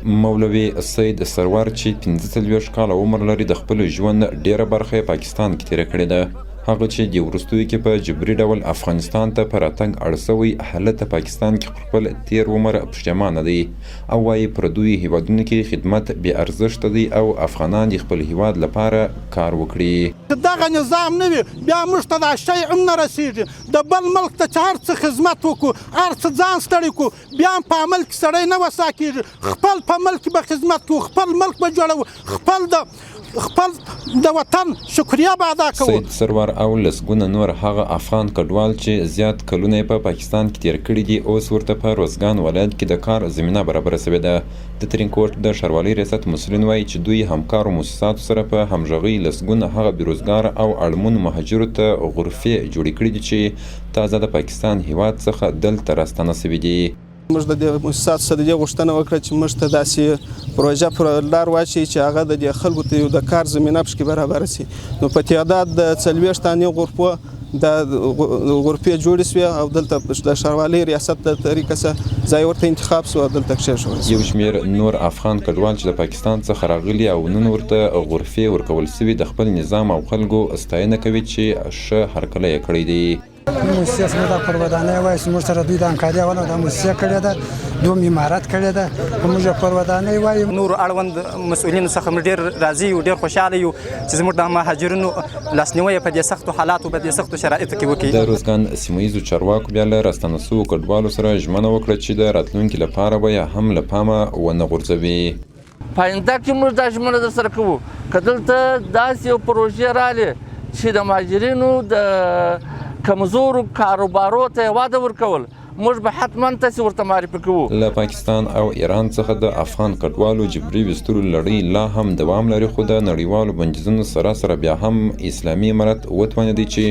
مولوي سید سرور چې 45 کاله عمر لري د خپل ژوند ډیره برخه پاکستان کې تیره کړې ده. هغه چې د وروستیو کې په جبري ډول افغانستان ته په راتګ اړ شوی هلته پاکستان کې خپل تیر عمر پښیمانه دی او وایي پردیو هیوادونو کې خدمت بې ارزښته دی او افغانان د خپل هیواد لپاره کار وکړي. دغه نظام نه وي بیا موږ ته دا شی هم نه رسېږي. د بل ملک ته چې هر څه خدمت وکړو هر څه ځان ستړی کړو بیا هم په عمل کې سړی نه وسا کېږي. خپل په ملک به خدمت کوو خپل ملک به جوړوو خپل د وطن شکریه به ادا کوو. سید سرور او لسګونه نور هغه افغان کډوال چې زیات کلونه په پاکستان کې تیر کړي دي اوس ورته په روزګان ولایت کې د کار زمینه برابره شوې ده. د ترینکوټ د ښاروالۍ ریاست مسؤلین وایي چې دوی همکارو مؤسساتو سره په همغږۍ لسګونه هغه بیروزګار او اړمون مهاجرو ته غرفې جوړې کړي دي چې تازه د پاکستان هیواد څخه دلته راستانه شوي دي. موږ د دې مؤسساتو سره د دې غوښتنه وکړه چې موږ ته داسې پروژه پر لار واچوي چې هغه د دې خلکو ته یو د کار زمینه پکې برابره شي. نو په تعداد د 40 تانې غرفو د غرفې جوړې شوې او دلته د ښاروالۍ ریاست د طریقه سره ځای ورته انتخاب شو دلته کښېښودل. یو شمېر نور افغان کډوال چې د پاکستان څخه راغلي او نن ورته غرفې ورکول شوي د خپل نظام او خلکو ستاینه کوي چې ښه هرکلی یې کړی دی. مؤسسه سره د پرودانۍ وایي چې موږ سره دوی د همکاري اول د مؤسسه کړې ده دوم امارت کړې ده موږ پرودانۍ وایي. نور اړوند مسؤلینو څخه موږ ډېر راضي یو ډېر خوشحاله یو چې زموږ د مهاجرینو لاسنیوی په دې سختو حالاتو په دې سختو شرایطو کې وکړي. د روزګان سیمه ییزو چارواکو بیا له راستانه شوو کډوالو سره ژمنه وکړه چې د راتلونکي لپاره به یې هم له پامه ونه غورځوي. په آینده کې موږ دا ژمنه در سره کوو که دلته داسې یو پروژې رالې چې د مهاجرینو د کمزورو کاروبارو ته وده ورکول موږ به حتما تاسې ورته معرفي کوو. له پاکستان او ایران څخه د افغان کډوالو جبري ویستلو لړۍ لا هم دوام لري خو د نړیوالو بندیزونو سره بیا هم اسلامي امارت وتوانېدی چې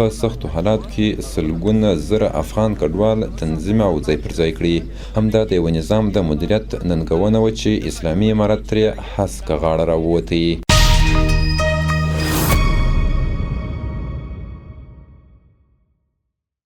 په سختو حالاتو کې سلګونه زره افغان کډوال تنظیم او ځای پر ځای کړي. همدا د یو نظام د مدیریت ننګونه وه چې اسلامي امارت ترې هسکه غاړه راووتی.